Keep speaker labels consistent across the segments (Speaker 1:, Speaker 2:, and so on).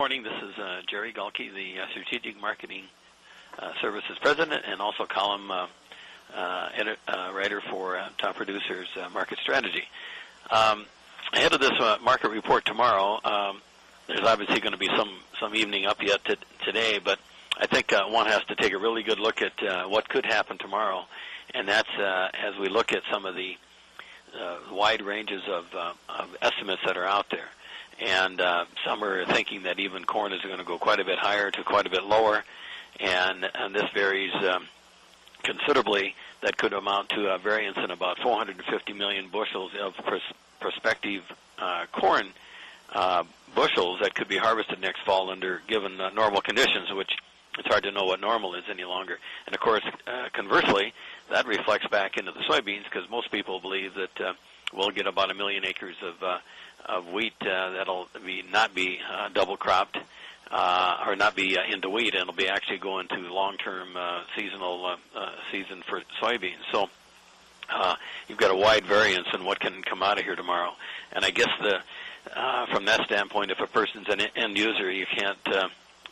Speaker 1: Morning. This is Jerry Galke, the Strategic Marketing Services President and also column writer for Top Producers Market Strategy. Ahead of this market report tomorrow, there's obviously going to be some evening up yet today, but I think one has to take a really good look at what could happen tomorrow, and that's as we look at some of the wide ranges of estimates that are out there. And some are thinking that even corn is going to go quite a bit higher to quite a bit lower, and this varies considerably. That could amount to a variance in about 450 million bushels of prospective corn bushels that could be harvested next fall under given normal conditions, which it's hard to know what normal is any longer. And of course, conversely, that reflects back into the soybeans because most people believe that we'll get about 1 million acres of wheat that'll not be double cropped or not be into wheat, and it'll be actually going to long-term seasonal season for soybeans. So you've got a wide variance in what can come out of here tomorrow. And I guess from that standpoint, if a person's an end user, you can't.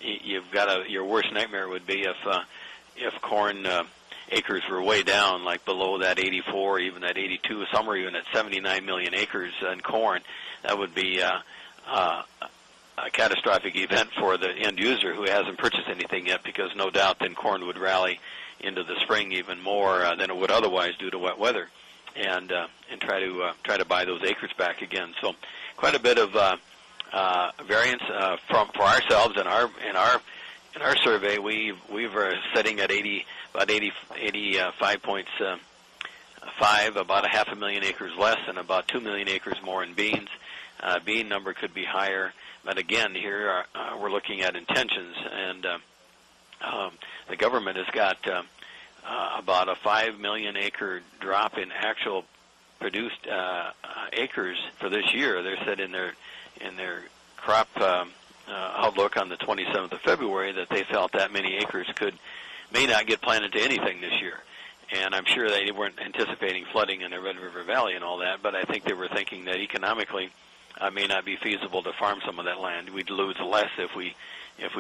Speaker 1: You've got your worst nightmare would be if corn acres were way down, like below that 84, even that 82, some are even at 79 million acres in corn. That would be a catastrophic event for the end user who hasn't purchased anything yet, because no doubt then corn would rally into the spring even more than it would otherwise due to wet weather, and try to buy those acres back again. So quite a bit of variance for ourselves in our survey. We were sitting at about 85.5, about 500,000 acres less, and about 2 million acres more in beans. Bean number could be higher, but again, here we're looking at intentions, and the government has got about a 5 million acre drop in actual produced acres for this year. They said in their crop outlook on the 27th of February that they felt that many acres may not get planted to anything this year. And I'm sure they weren't anticipating flooding in the Red River Valley and all that, but I think they were thinking that economically may not be feasible to farm some of that land. We'd lose less if we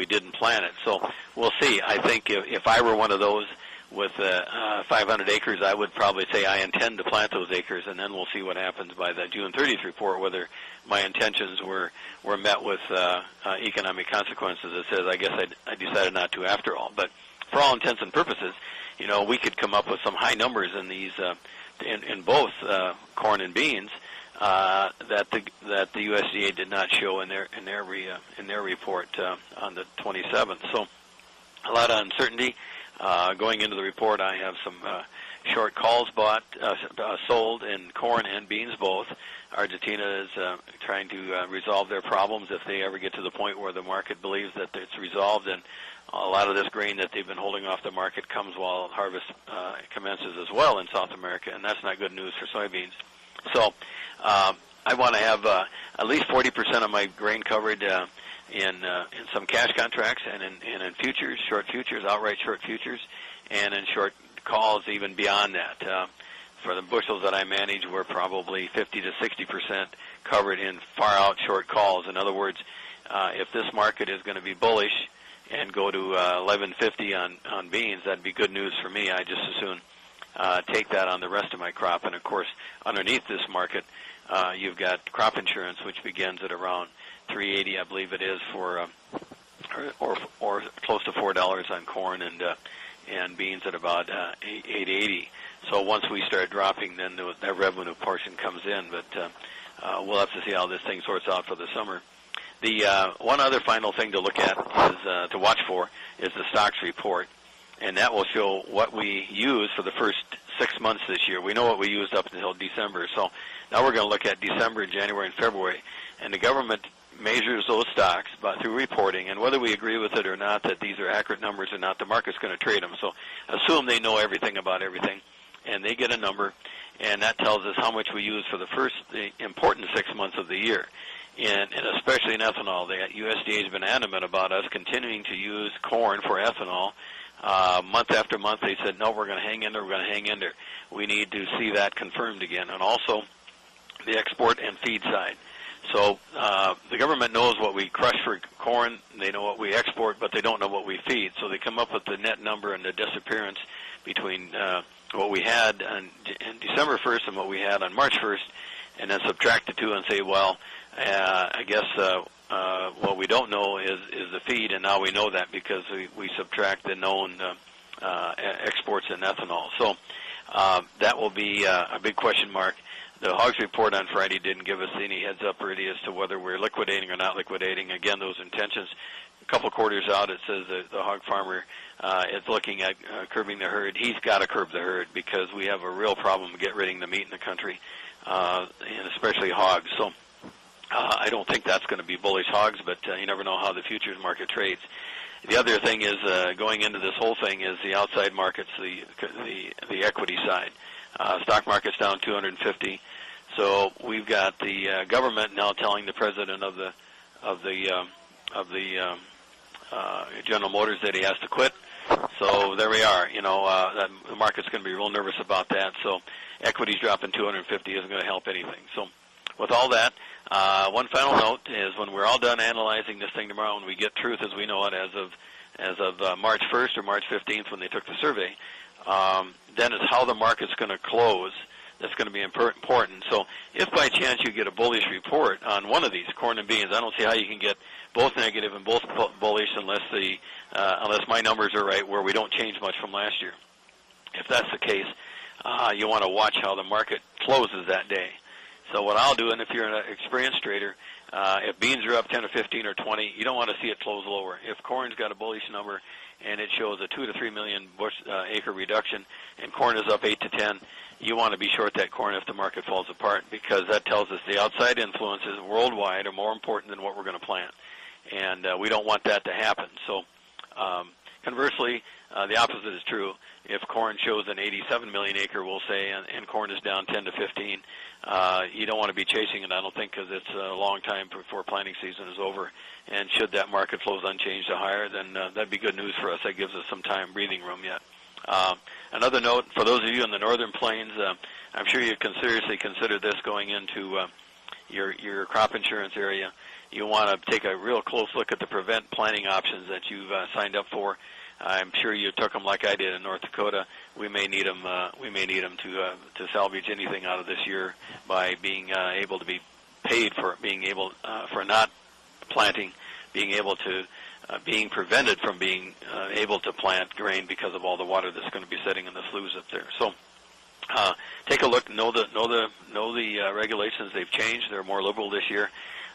Speaker 1: didn't plant it. So we'll see. I think if I were one of those with 500 acres, I would probably say I intend to plant those acres, and then we'll see what happens by the June 30th report, whether my intentions were met with economic consequences. It says I guess I decided not to after all. But for all intents and purposes, we could come up with some high numbers in these in both corn and beans that the USDA did not show in their report on the 27th. So a lot of uncertainty going into the report. I have some short calls sold in corn and beans both. Argentina is trying to resolve their problems if they ever get to the point where the market believes that it's resolved, and a lot of this grain that they've been holding off the market comes while harvest commences as well in South America, and that's not good news for soybeans. So I want to have at least 40% of my grain covered in some cash contracts and in futures, short futures, outright short futures, and in short calls even beyond that. For the bushels that I manage, we're probably 50 to 60% covered in far out short calls. In other words, if this market is going to be bullish and go to 1150 on beans, that'd be good news for me. I just as soon take that on the rest of my crop. And of course, underneath this market, you've got crop insurance, which begins at around $3.80, I believe it is, for or close to $4 on corn, and beans at about $8.80. So once we start dropping, then that revenue portion comes in. But we'll have to see how this thing sorts out for the summer. The one other final thing to look at is to watch for is the stocks report, and that will show what we use for the first 6 months this year. We know what we used up until December, so now we're going to look at December, January, and February, and the government measures those stocks through reporting, and whether we agree with it or not that these are accurate numbers or not, the market's going to trade them. So assume they know everything about everything, and they get a number, and that tells us how much we use for the important 6 months of the year. And especially in ethanol, the USDA has been adamant about us continuing to use corn for ethanol. Month after month, they said, no, we're going to hang in there, we're going to hang in there. We need to see that confirmed again. And also the export and feed side. So the government knows what we crush for corn, they know what we export, but they don't know what we feed. So they come up with the net number and the disappearance between what we had on December 1st and what we had on March 1st, and then subtract the two and say, well, I guess what we don't know is the feed, and now we know that because we subtract the known exports in ethanol. So that will be a big question mark. The hogs report on Friday didn't give us any heads up really as to whether we're liquidating or not liquidating. Again, those intentions, a couple quarters out, it says that the hog farmer is looking at curbing the herd. He's got to curb the herd because we have a real problem getting rid of the meat in the country, and especially hogs. So I don't think that's going to be bullish hogs, but you never know how the futures market trades. The other thing is going into this whole thing is the outside markets, the equity side. Stock market's down 250. So we've got the government now telling the president of the General Motors that he has to quit. So there we are. You know, the market's going to be real nervous about that. So equities dropping 250 isn't going to help anything. So with all that, one final note is when we're all done analyzing this thing tomorrow, and we get truth as we know it as of March 1st or March 15th when they took the survey, then it's how the market's going to close that's going to be important. So if by chance you get a bullish report on one of these, corn and beans, I don't see how you can get both negative and both bullish unless my numbers are right, where we don't change much from last year. If that's the case, you want to watch how the market closes that day. So what I'll do, and if you're an experienced trader, if beans are up 10 or 15 or 20, you don't want to see it close lower. If corn's got a bullish number and it shows a 2 to 3 million acre reduction, and corn is up 8 to 10, you want to be short that corn if the market falls apart, because that tells us the outside influences worldwide are more important than what we're going to plant, and we don't want that to happen. So conversely, the opposite is true. If corn shows an 87 million acre, we'll say, and corn is down 10 to 15, you don't want to be chasing it, I don't think, because it's a long time before planting season is over. And should that market close unchanged or higher, then that'd be good news for us. That gives us some time, breathing room yet. Another note, for those of you in the northern plains, I'm sure you can seriously consider this going into your crop insurance area. You want to take a real close look at the prevent planting options that you've signed up for. I'm sure you took them like I did in North Dakota. We may need them. We may need them to salvage anything out of this year by being able to be paid for being able for not planting, being able to being prevented from being able to plant grain because of all the water that's going to be sitting in the sloughs up there. So take a look. Know the regulations. They've changed. They're more liberal this year.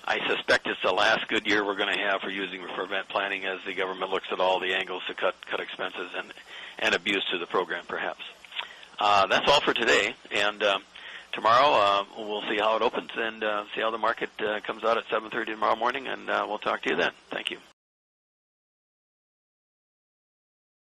Speaker 1: I suspect it's the last good year we're going to have for using prevent planting as the government looks at all the angles to cut expenses and abuse to the program, perhaps. That's all for today, and tomorrow we'll see how it opens and see how the market comes out at 7:30 tomorrow morning, and we'll talk to you then. Thank you.